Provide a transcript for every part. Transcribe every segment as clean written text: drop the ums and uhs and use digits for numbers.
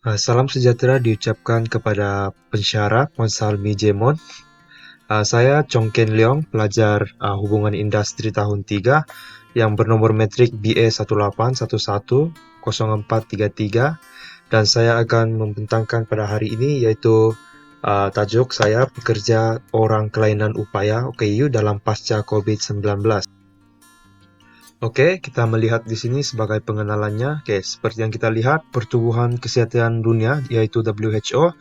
Salam sejahtera diucapkan kepada pensyarah Konsal Mijemon. Saya Chong Ken Leong, pelajar Hubungan Industri tahun 3 yang bernomor metrik BA 1811043, dan saya akan membentangkan pada hari ini yaitu tajuk saya pekerja orang kelainan upaya OKU dalam pasca COVID-19. Oke, kita melihat di sini sebagai pengenalannya. Oke, seperti yang kita lihat, Pertubuhan Kesehatan Dunia, yaitu WHO,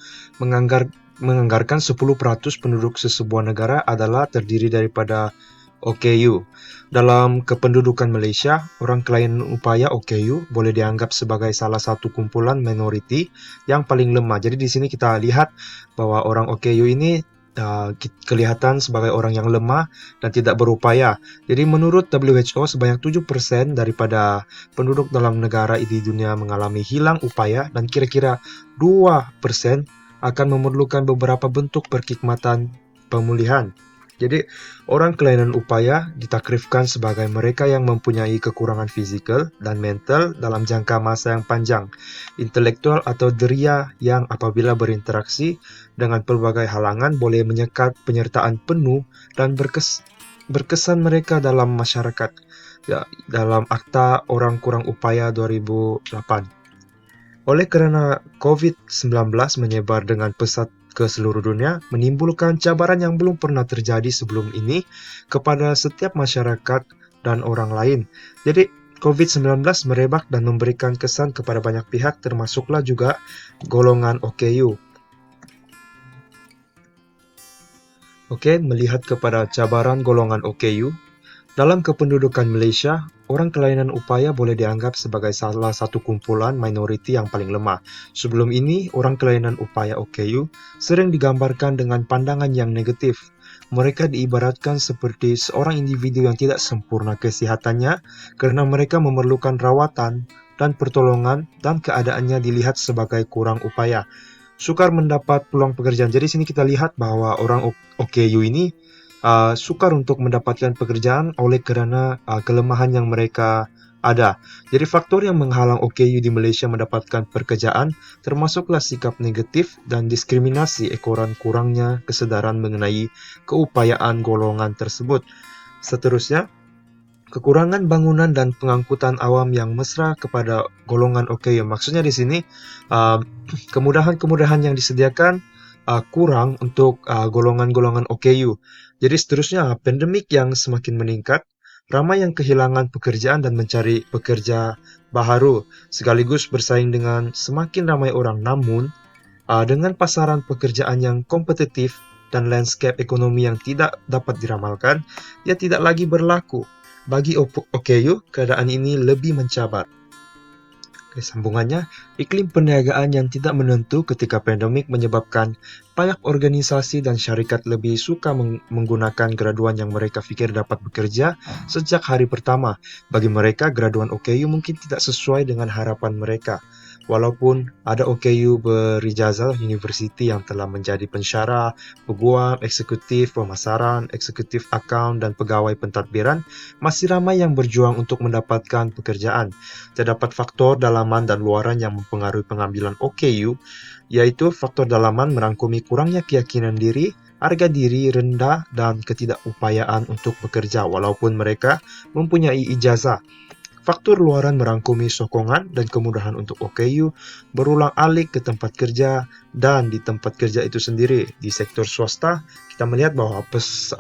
menganggarkan 10% penduduk sesebuah negara adalah terdiri daripada OKU. Dalam kependudukan Malaysia, orang kelainan upaya OKU boleh dianggap sebagai salah satu kumpulan minoriti yang paling lemah. Jadi di sini kita lihat bahwa orang OKU ini kelihatan sebagai orang yang lemah dan tidak berupaya. Jadi menurut WHO, sebanyak 7% daripada penduduk dalam negara di dunia mengalami hilang upaya, dan kira-kira 2% akan memerlukan beberapa bentuk perkhidmatan pemulihan. Jadi, orang kelainan upaya ditakrifkan sebagai mereka yang mempunyai kekurangan fisikal dan mental dalam jangka masa yang panjang, intelektual atau deria yang apabila berinteraksi dengan pelbagai halangan boleh menyekat penyertaan penuh dan berkesan mereka dalam masyarakat. Ya, dalam Akta Orang Kurang Upaya 2008. Oleh kerana COVID-19 menyebar dengan pesat ke seluruh dunia, menimbulkan cabaran yang belum pernah terjadi sebelum ini kepada setiap masyarakat dan orang lain. Jadi, COVID-19 merebak dan memberikan kesan kepada banyak pihak, termasuklah juga golongan OKU. Oke, melihat kepada cabaran golongan OKU, dalam kependudukan Malaysia, orang kelainan upaya boleh dianggap sebagai salah satu kumpulan minoriti yang paling lemah. Sebelum ini, orang kelainan upaya OKU sering digambarkan dengan pandangan yang negatif. Mereka diibaratkan seperti seorang individu yang tidak sempurna kesehatannya karena mereka memerlukan rawatan dan pertolongan, dan keadaannya dilihat sebagai kurang upaya. Sukar mendapat peluang pekerjaan. Jadi sini kita lihat bahwa orang OKU ini sukar untuk mendapatkan pekerjaan oleh kerana kelemahan yang mereka ada. Jadi faktor yang menghalang OKU di Malaysia mendapatkan pekerjaan termasuklah sikap negatif dan diskriminasi ekoran kurangnya kesedaran mengenai keupayaan golongan tersebut. Seterusnya, kekurangan bangunan dan pengangkutan awam yang mesra kepada golongan OKU. Maksudnya di sini uh, kemudahan-kemudahan yang disediakan kurang untuk golongan-golongan OKU. Jadi seterusnya, pandemik yang semakin meningkat, ramai yang kehilangan pekerjaan dan mencari pekerja baharu, sekaligus bersaing dengan semakin ramai orang. Namun, dengan pasaran pekerjaan yang kompetitif dan landscape ekonomi yang tidak dapat diramalkan, ia tidak lagi berlaku. Bagi OKU, keadaan ini lebih mencabar. Oke, sambungannya, iklim perniagaan yang tidak menentu ketika pandemik menyebabkan banyak organisasi dan syarikat lebih suka menggunakan graduan yang mereka fikir dapat bekerja sejak hari pertama. Bagi mereka, graduan OKU mungkin tidak sesuai dengan harapan mereka. Walaupun ada OKU berijazah universiti yang telah menjadi pensyarah, peguam, eksekutif pemasaran, eksekutif akaun, dan pegawai pentadbiran, masih ramai yang berjuang untuk mendapatkan pekerjaan. Terdapat faktor dalaman dan luaran yang mempengaruhi pengambilan OKU, yaitu faktor dalaman merangkumi kurangnya keyakinan diri, harga diri rendah, dan ketidakupayaan untuk bekerja walaupun mereka mempunyai ijazah. Faktor luaran merangkumi sokongan dan kemudahan untuk OKU berulang alik ke tempat kerja dan di tempat kerja itu sendiri. Di sektor swasta, kita melihat bahwa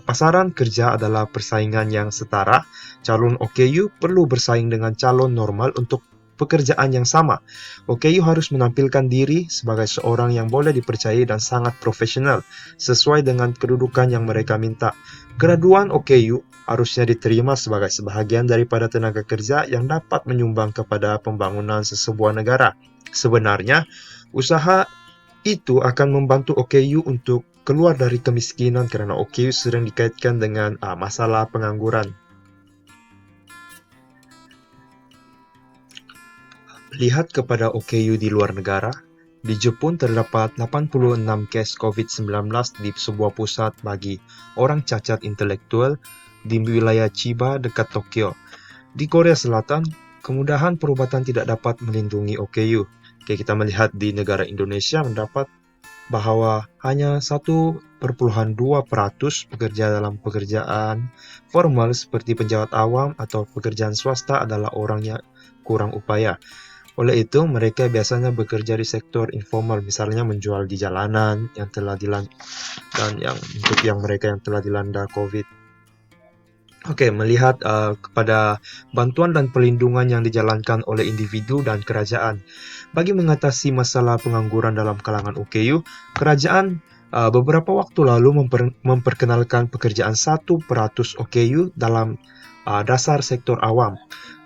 pasaran kerja adalah persaingan yang setara. Calon OKU perlu bersaing dengan calon normal untuk pekerjaan yang sama. OKU harus menampilkan diri sebagai seorang yang boleh dipercayai dan sangat profesional, sesuai dengan kedudukan yang mereka minta. Graduan OKU harusnya diterima sebagai sebahagian daripada tenaga kerja yang dapat menyumbang kepada pembangunan sesebuah negara. Sebenarnya, usaha itu akan membantu OKU untuk keluar dari kemiskinan kerana OKU sering dikaitkan dengan masalah pengangguran. Lihat kepada OKU di luar negara. Di Jepun terdapat 86 kes COVID-19 di sebuah pusat bagi orang cacat intelektual di wilayah Chiba dekat Tokyo. Di Korea Selatan, kemudahan perubatan tidak dapat melindungi OKU. Oke, kita melihat di negara Indonesia mendapat bahwa hanya 1,2% pekerja dalam pekerjaan formal seperti pejabat awam atau pekerjaan swasta adalah orang yang kurang upaya. Oleh itu, mereka biasanya bekerja di sektor informal, misalnya menjual di jalanan yang telah dilanda dan untuk mereka yang telah dilanda COVID. Oke, melihat kepada bantuan dan perlindungan yang dijalankan oleh individu dan kerajaan. Bagi mengatasi masalah pengangguran dalam kalangan OKU, kerajaan beberapa waktu lalu memperkenalkan pekerjaan 1% OKU dalam dasar sektor awam.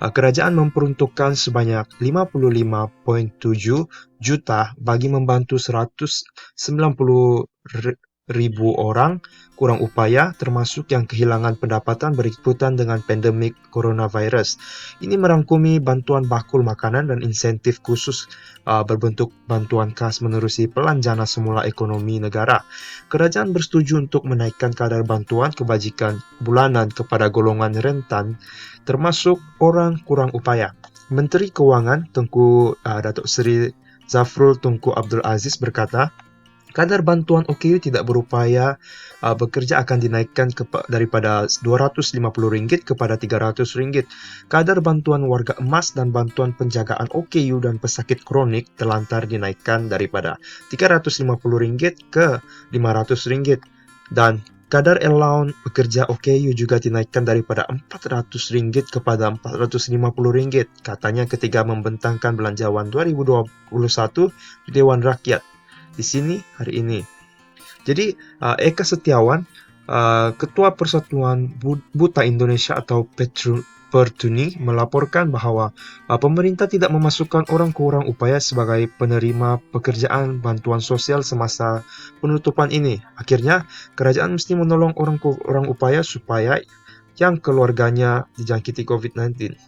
Kerajaan memperuntukkan sebanyak 55,7 juta bagi membantu 190.000 orang kurang upaya, termasuk yang kehilangan pendapatan berikutan dengan pandemik coronavirus. Ini merangkumi bantuan bakul makanan dan insentif khusus berbentuk bantuan kas menerusi pelan jana semula ekonomi negara. Kerajaan bersetuju untuk menaikkan kadar bantuan kebajikan bulanan kepada golongan rentan, termasuk orang kurang upaya. Menteri Keuangan Datuk Seri Zafrul Tunku Abdul Aziz berkata, kadar bantuan OKU tidak berupaya bekerja akan dinaikkan daripada Rp250 kepada Rp300. Kadar bantuan warga emas dan bantuan penjagaan OKU dan pesakit kronik telantar dinaikkan daripada Rp350 ke Rp500. Dan kadar allowance pekerja OKU juga dinaikkan daripada Rp400 kepada Rp450, katanya ketika membentangkan belanjawan 2021 di Dewan Rakyat di sini hari ini. Jadi Eka Setiawan, Ketua Persatuan Buta Indonesia atau Pertuni, melaporkan bahwa pemerintah tidak memasukkan orang kurang upaya sebagai penerima pekerjaan bantuan sosial semasa penutupan ini. Akhirnya, kerajaan mesti menolong orang kurang upaya supaya yang keluarganya dijangkiti COVID-19.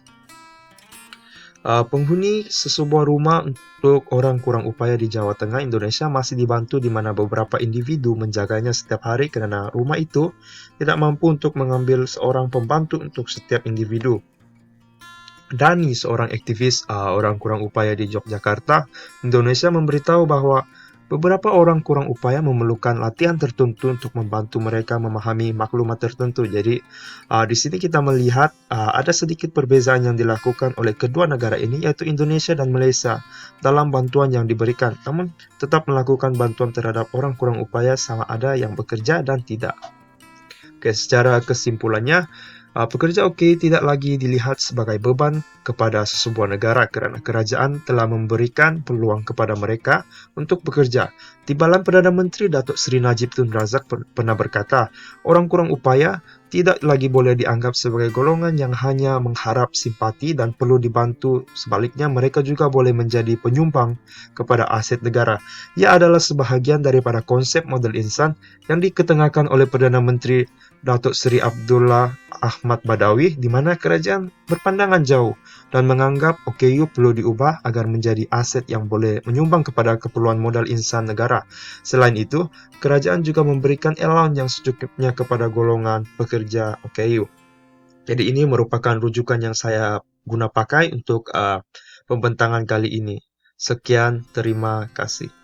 Penghuni sesebuah rumah untuk orang kurang upaya di Jawa Tengah, Indonesia masih dibantu di mana beberapa individu menjaganya setiap hari karena rumah itu tidak mampu untuk mengambil seorang pembantu untuk setiap individu. Dani, seorang aktivis orang kurang upaya di Yogyakarta, Indonesia, memberitahu bahwa beberapa orang kurang upaya memerlukan latihan tertentu untuk membantu mereka memahami maklumat tertentu. Jadi, di sini kita melihat ada sedikit perbedaan yang dilakukan oleh kedua negara ini, yaitu Indonesia dan Malaysia, dalam bantuan yang diberikan. Namun, tetap melakukan bantuan terhadap orang kurang upaya sama ada yang bekerja dan tidak. Oke, secara kesimpulannya, pekerja OKU tidak lagi dilihat sebagai beban kepada sesebuah negara karena kerajaan telah memberikan peluang kepada mereka untuk bekerja. Timbalan Perdana Menteri Datuk Seri Najib Tun Razak pernah berkata, orang kurang upaya tidak lagi boleh dianggap sebagai golongan yang hanya mengharap simpati dan perlu dibantu. Sebaliknya, mereka juga boleh menjadi penyumbang kepada aset negara. Ia adalah sebahagian daripada konsep model insan yang diketengahkan oleh Perdana Menteri Datuk Seri Abdullah Ahmad Badawi, di mana kerajaan berpandangan jauh dan menganggap OKU perlu diubah agar menjadi aset yang boleh menyumbang kepada keperluan modal insan negara. Selain itu, kerajaan juga memberikan allowance yang secukupnya kepada golongan pekerja OKU. Jadi ini merupakan rujukan yang saya guna pakai untuk pembentangan kali ini. Sekian, terima kasih.